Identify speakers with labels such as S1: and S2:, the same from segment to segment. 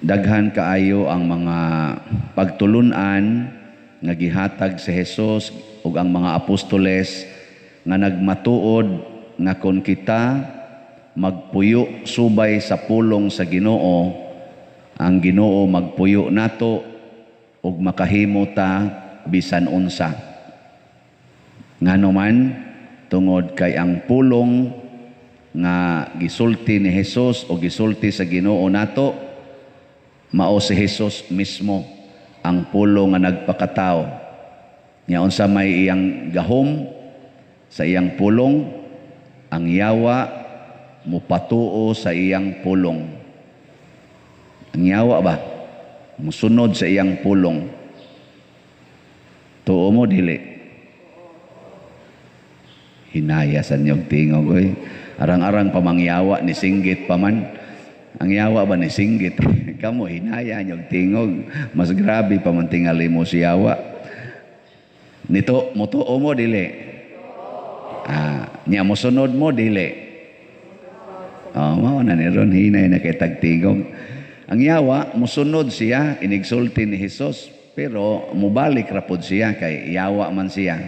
S1: daghan kaayo ang mga pagtulunan nga gihatag si Hesus ug ang mga apostoles nga nagmatuod nga kung kita magpuyo subay sa pulong sa Ginoo, ang Ginoo magpuyo nato ug makahimo ta bisan unsa. Nganuman tungod kay ang pulong nga gisulti ni Hesus o gisulti sa Ginoo nato, mao si Hesus mismo ang pulong nga nagpakatao. Nya unsa may iyang gahom sa iyang pulong, ang yawa mupatuo sa iyang pulong. Ang yawa ba musunod sa iyang pulong. Tuo mo dili. Hinaya sa niyong tingog oy. Arang-arang pamangyawa ni singgit pa man. Ang yawa ba ni singgit? Kamo hinaya niyong tingog. Mas grabe pa man tingali mo si yawa. Nito mutuo mo dili. Nya mosunod mo dili. Mao na ni ron hinay na kay tagtingog. Ang yawa mosunod siya inigsulti ni Hesus pero mubalik ra pud siya kay yawa man siya.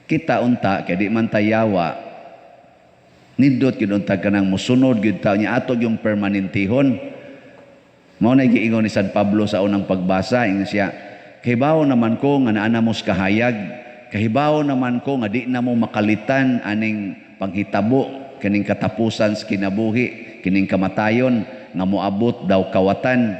S1: Kita unta kay di man ta yawa nindot gyud unta kanang mosunod gyud ta nya ato yung permanentihon. Mao na giingon ni San Pablo sa unang pagbasa ing siya, kahibaw naman ko nga naa na mo kahayag, kahibaw naman ko nga di na mo makalitan aning panghitabo kining katapusan sa kinabuhi, kining kamatayon nga moabot daw kawatan.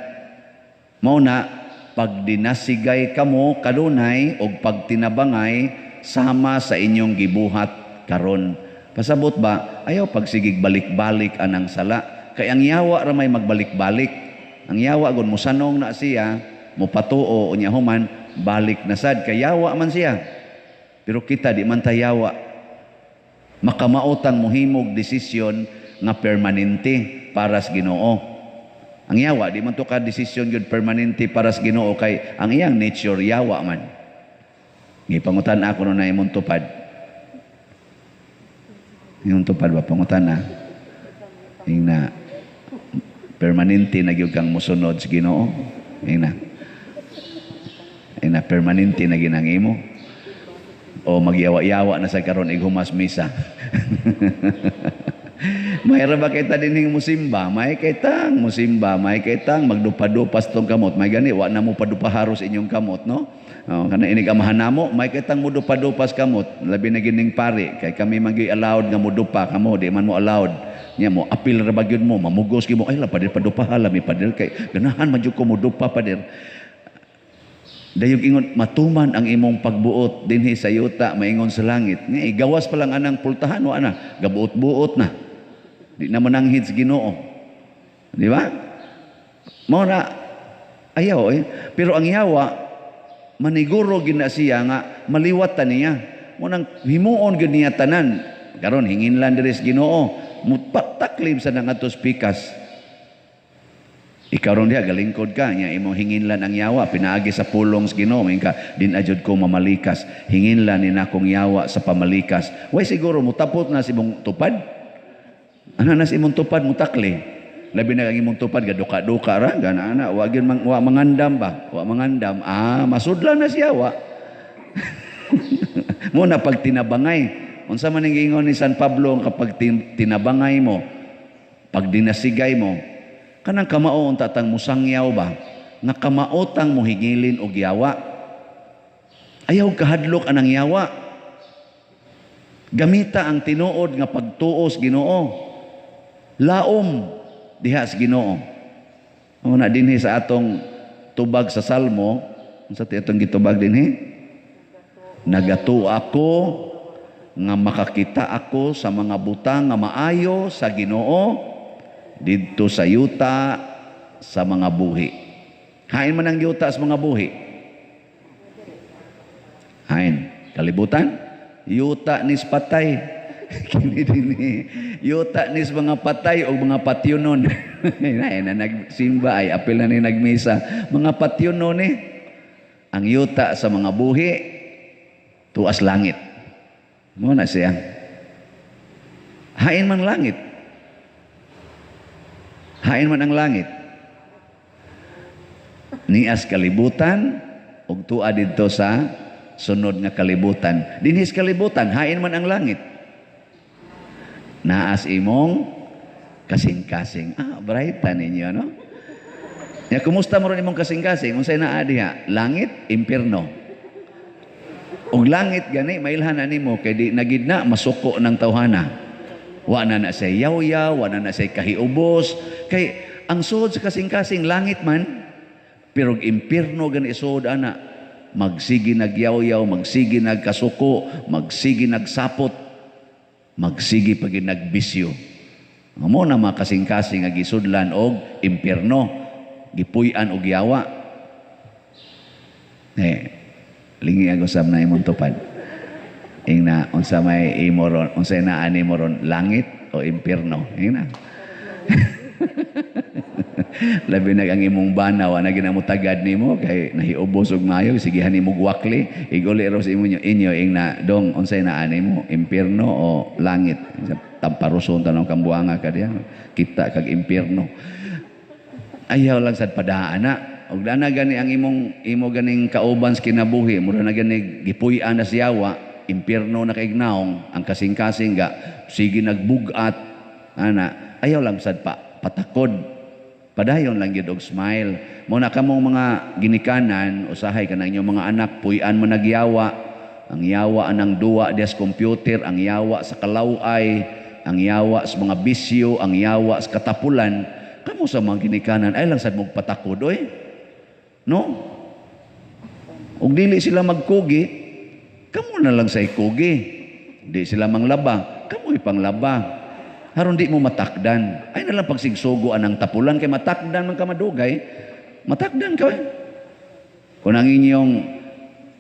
S1: Mao na pagdinasigay kamo kanunay og pagtinabangay sama sa inyong gibuhat karon. Pasabot ba ayaw pagsigig balik-balik anang sala kay ang yawa ra may magbalik-balik. Ang yawa gon mosanong na siya, mopatuo unya human balik na sad kay yawa man siya. Pero kita di man ta yawa. Makamaotang mohimog desisyon nga permanente para sa Ginoo. Ang yawa di man to ka desisyon gyud permanente para sa Ginoo kay ang iyang nature yawa man. Gipangutan ako no na imong tupad. Imong tupad ba pangutan na? Ingna permanente na gyud kang mosunod sa Ginoo. Ingna permanente na ginang imo. O magyawa-yawa na sa karon ighumas misa. May ra ba kita dining musimba, may kitang musimba, may kitang magdupa-dupas tong kamot. May gani wa na mo padupaharos inyong kamot, no? Kana inig amahan namo, may kitang mudupa-dupas kamot. Labi na gining pari kay kami magi allowed nga mudupa kamo, di man mo allowed. Nya mo apil ra ba gyud mo, mamugos gyud mo ay la padir padupaha lami padir kay ganahan man jud ko mudupa padir. Dayog ingon matuman ang imong pagbuot dinhi sa yuta maingon sa langit. Nga igawas pa lang anang pultahan wa na gabuot-buot na. Di na mananghid sa Ginoo. Di ba? Mao na ayaw pero ang yawa maniguro gina siya nga maliwat ta niya. Mo nang himuon gyud niya tanan. Karon hinginlan diri sa Ginoo, mutaklim sa nangatos pikas. Ikaw ron diha galingkod ka nya imong hinginlan ang yawa pinaagi sa pulong sa Ginoo ka din ajud ko mamalikas hinginlan ni nakong yawa sa pamalikas way siguro mutapot na si imong tupad ana na si imong tupad mutakli labi na ang imong tupad gaduka-duka ra gana wa gyud wa mangandam ba wa mangandam masudlan na si yawa mo na pag tinabangay unsa man ning ingon ni San Pablo kapag tinabangay mo pag dinasigay mo kanang kamao unta tang musangyaw ba nga kamaotang mohigilin og yawa ayaw kahadlok anang yawa gamita ang tinuod nga pagtuos Ginoo laom diha sa Ginoo una dinhi sa atong tubag sa Salmo unsa ti atong gitubag dinhi nagato ako nga makakita ako sa mga butang nga maayo sa Ginoo dito sa yuta sa mga buhi. Hain man ang yuta sa mga buhi. Hain. Kalibutan. Yuta nis patay. Kini dini. Yuta nis mga patay o mga patyunon. Hain na nagsimba ay apil na ni nagmisa. Mga patyunon ang yuta sa mga buhi tuas langit. Mo na siya. Hain man langit. Hain man ang langit. nias kalibutan ug tuad didto sa sunod nga kalibutan. Dinhis kalibutan hain man ang langit. Naas imong kasing-kasing. Brightan ninyo, no? Ya, kumusta mo ron imong kasing-kasing? Unsay naa diha? Langit, impierno. Og langit gani mailhan nimo kay di nagid na masuko ng tawhana. Wa na na say yaw-yaw, wa na na say kahiubos. Kay ang suod sa kasing-kasing langit man, pero impierno gani suod ana. Magsigi nagyaw-yaw, magsigi nagkasuko, magsigi nagsapot, magsigi pag nagbisyo. Amo na mga kasing-kasing nga gisudlan og impierno, gipuy-an og yawa. Lingi ang usab na imong tupad. Ingna unsa may imo ron, unsa na ani mo ron, langit o impierno. Ingna. Labi na ang imong banaw na ginamutagad nimo kay nahiubos og mayo, sigihan nimo gwakli, iguli ro sa inyo ingna dong unsay na ani mo, impierno o langit. Tamparuson tanong kambuanga ka diya, kita kag impierno. Ayaw lang sad padaan na. Og dana gani ang imo ganing kauban sa kinabuhi, mura na gani gipuy-an na siyawa, impierno na kaignaong, ang kasing-kasing ga sige nagbugat ana. Ayaw lang sad patakod. Padayon lang gyud og smile. Mo na kamong mga ginikanan, usahay kanang inyong mga anak, puy-an mo nagyawa. Ang yawa anang duwa des computer, ang yawa sa kalaway, ang yawa sa mga bisyo, ang yawa sa katapulan. Kamo sa mga ginikanan ay lang sad mo patakod oy. No? Ug dili sila magkugi, kamo na lang sa ikugi. Di sila manglaba, kamo ipanglaba. Haron di mo matakdan. Ay nalang pagsigsugo anang tapulan kay matakdan man ka madugay. Matakdan ka. Kung ang inyong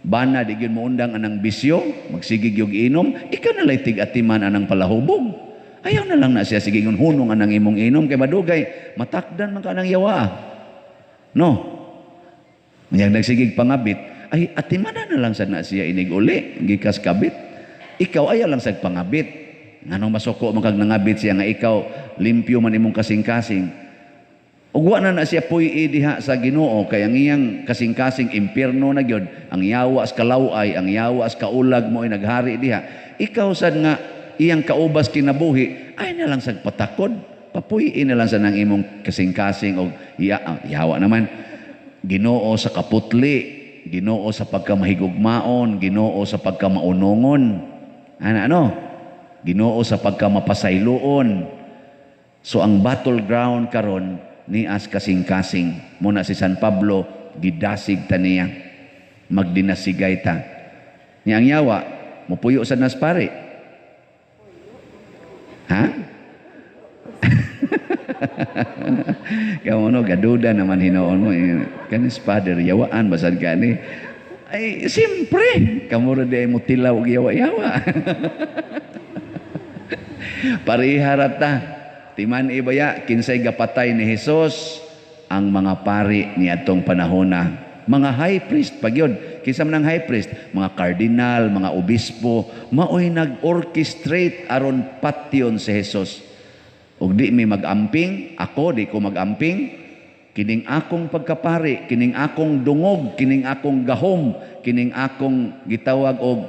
S1: bana di gyud mo undang anang bisyo, magsigig yung inom, ikaw na lay tig-atiman anang palahubog. Ayaw na lang na siya sige hunong anang imong inom kay madugay. Matakdan man ka anang yawa. No? Yang nagsigig pangabit, ay atimanan na lang sa na siya inig-uli, gikas kabit. Ikaw ayaw lang sa pangabit. Nganong masuko man kag nangabit siya nga ikaw limpyo man imong kasing-kasing. Ug wa na siya puy diha sa Ginoo kay ang iyang kasing-kasing impierno na gyud. Ang yawa sa kalaway, ang yawa sa kaulag mo ay naghari diha. Ikaw sad nga iyang kaubas kinabuhi, ay na lang sa patakod. Papuyin na lang sa nang imong kasing-kasing og yawa naman. Ginoo sa kaputli, Ginoo sa pagkamahigugmaon, Ginoo sa pagkamaunongon. Ano? Ginoo sa pagkamapasayloon. So ang battleground karon ni as kasing-kasing. Muna si San Pablo, gidasig ta niya. Magdinasigay ta. Niya ang yawa, mupuyo sa naspari. Ha? Kamu no gaduda naman hinoon mo kanis father yawaan basad gani ay simpre kamu ra mo tilaw og yawa-yawa. Pariharata timan ibaya kinsay gapatay ni Hesus ang mga pari ni atong panahona, mga high priest pagyod. Kinsa man ang high priest? Mga kardinal, mga obispo, maoy nag-orchestrate aron patyon si Hesus. Ug di mi mag-amping, ako di ko mag-amping, kining akong pagkapari, kining akong dungog, kining akong gahom, kining akong gitawag og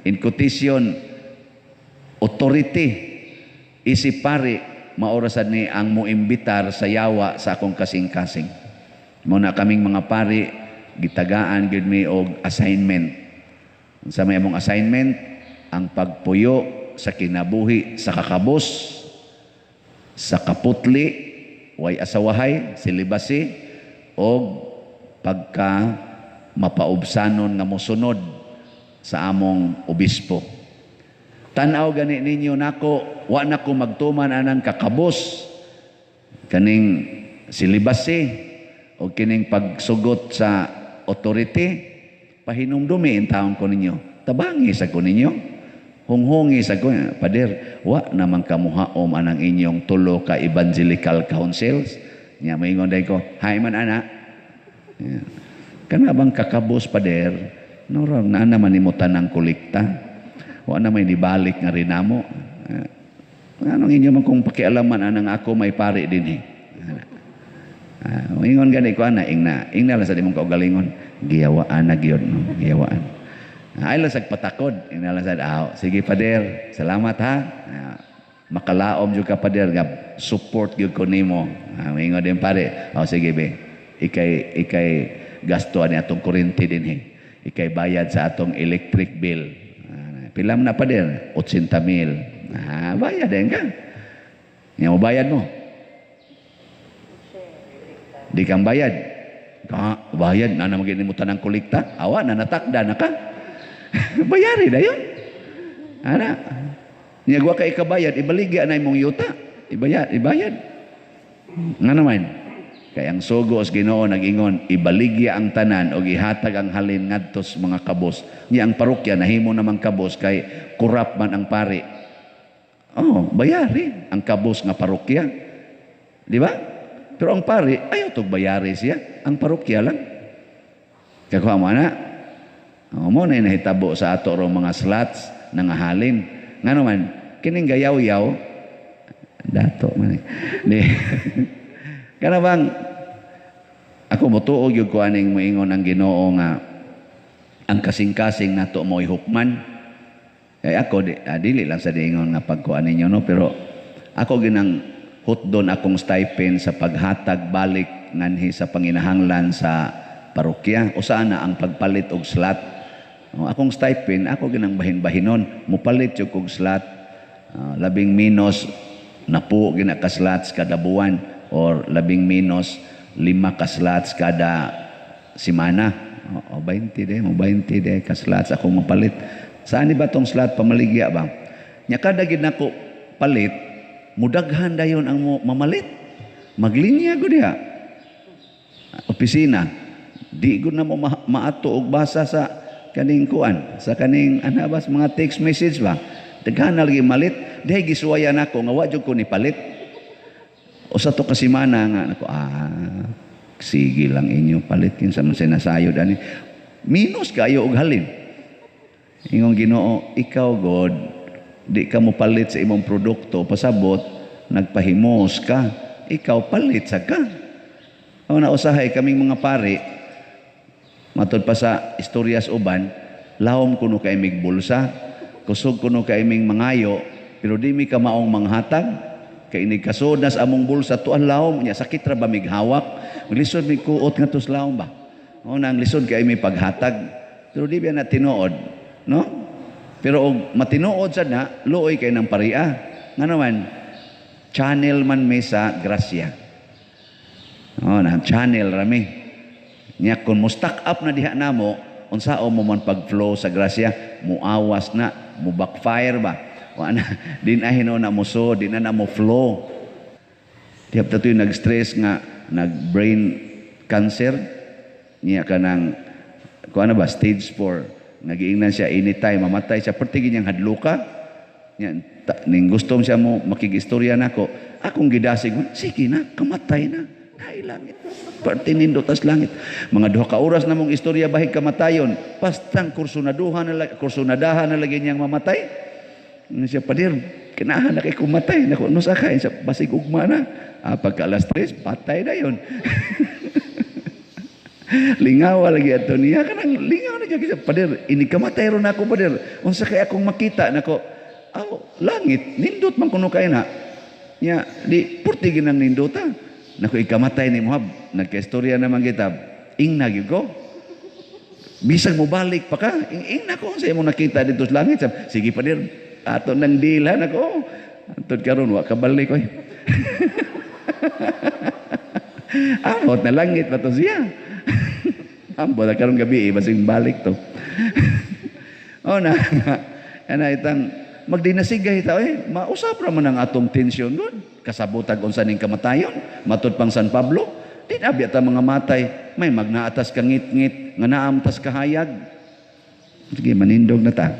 S1: in quotation authority isip pari, maorasan ni ang muimbitar sa yawa sa akong kasing-kasing. Muna kaming mga pari, gitagaan gyud mi og assignment. Sa may among assignment, ang pagpuyo sa kinabuhi sa kakabos, sa kaputli, way asawahay, silibasi, o pagka mapaubsanon nga mosunod sa among obispo. Tanaw gani ninyo nako, wa na ko magtuman anang kakabos, kaning silibasi, o kining pagsugot sa authority, pahinumdumi in taon ko ninyo. Tabangi sa ko ninyo. Hunghungi sa ko, pader, wa naman kamuhaom anang inyong tulo ka evangelical councils. Nya maingon day ko, hay man ana. Kana bang kakabos pader, norang na naman imutan ng kolekta. Wa na may nibalik nga rinamo. Anong inyo man kung pakialaman anang ako may pari din eh. Ingon gani ko ana ingna lang sa dimong kaugalingon giyawaan na gyud no giyawaan. Ay lang sag patakod ingna lang sa sige pader salamat ha. Makalaom jud ka pader nga support gyud ko nimo. Ingon din pare sige be ikay gasto ani atong kuryente dinhi. Ikay bayad sa atong electric bill. Pila man na pader 80,000. Bayad din ka. Nya mo bayad mo. Di kang bayad. Bayad na naman ginimutan ng kolekta. Awa na natakda na ka. Bayari na yun. Ana. Niyagwa ka ikabayad. Ibaligya na imong yuta. Ibayad. Nga naman. Kaya ang sugo os Ginoo nag-ingon, ibaligya ang tanan o ihatag ang halin ngadtos mga kabos. Niya ang parokya nahimo namang kabos kay kurap man ang pari. Bayari ang kabos nga parokya. Di ba? Pero ang pari, ayaw itong bayari siya. Ang parokya lang. Kakuha mo na. Mo na nahitabo sa ato ro mga slots na halin. Nga naman, kining gayaw-yaw, dato man. Kana bang, ako motuog yung kuaning moingon ang Ginoo nga ang kasing-kasing nato mo'y hukman. Kaya ako, dili lang sa diingon nga pagkuan ninyo, no? Pero ako ginang hutdon akong stipend sa paghatag balik nganhi sa panginahanglan sa parokya o sana ang pagpalit og slot. Akong stipend ako ginang bahin-bahinon mupalit yung og slot labing minus na po gina ka slots kada buwan or labing minus 5 ka slots kada semana. 20 de ka slots akong mapalit. Saan ba tong slot pamaligya ba? Nya kada gid nako palit mudaghan dayon ang mamalit. Maglinya ko diha. Opisina. Di ko na mo maato og basa sa kaning kuan, sa kaning anabas mga text message ba. Daghan na lagi malit. Dihay gisuwaya nako nga wa jud ko ni palit. O sa to ka semana nga nako sige lang inyo palit kinsa man sinasayod ani. Minus kayo og halin. Ingong Ginoo, ikaw God di ka mo palit sa imong produkto, pasabot, nagpahimos ka, ikaw palit sa ka. O nausahay kaming mga pari, matod pa sa istoryas uban, lahom kuno kay mig bulsa, kusog kuno kay ming mangayo, pero di mi ka maong manghatag, kay inig kasodas among bulsa, tuan lahom, niya sakit ra ba mig hawak, lisod mig kuot nga tos lahom ba? O nang lisod kay mi paghatag, pero di ba na tinuod, no? Pero og matinuod sad na luoy kay nang paria. Nga naman channel man may sa grasya. Na channel rami. Nya kun mo stack up na diha namo, unsao mo man pag-flow sa grasya, muawas na, mo backfire ba. Wa na din ahino na mo so, din na mo flow. Tiyap tatoy nag-stress nga nag-brain cancer. Nya kanang kuan ba stage 4. Nagiingnan siya anytime, mamatay siya, pertigin niyang hadluka. Ning gusto siya mo makigistorya nako. Akong gidasig, sige na, kamatay na. Ay langit. Pertinindo tas langit. Mga 2 ka oras na mong istorya bahig kamatayon. Pastang kursunadahan na lagi niyang mamatay. Siya padir, kinahan na kay kumatay. Nako, no sakay, siya basig ugma na. Pagka alas 3, patay na yun. Lingaw lagi ato niya kanang lingaw na gyud pader ini kamatay ron ako pader unsa kay akong makita nako langit nindot man kuno kay na nya di purti ginang nindota nako ikamatay ni Mohab nagkaistorya naman kita ingna gyud ko bisag mo balik pa ka ingna ko unsa imong nakita dito sa langit sige pader ato nang dila nako antod karon wa kabalik oy amot na langit pa to siya. Ambo na karong gabi basing balik to. Ana itang magdinasigay ta mausap ra man ang atong tensyon gud. Kasabutag unsa ning kamatayon, matud pang San Pablo, di na ta mga matay, may magnaatas ka ngit-ngit, nga naam tas kahayag. Sige manindog na ta.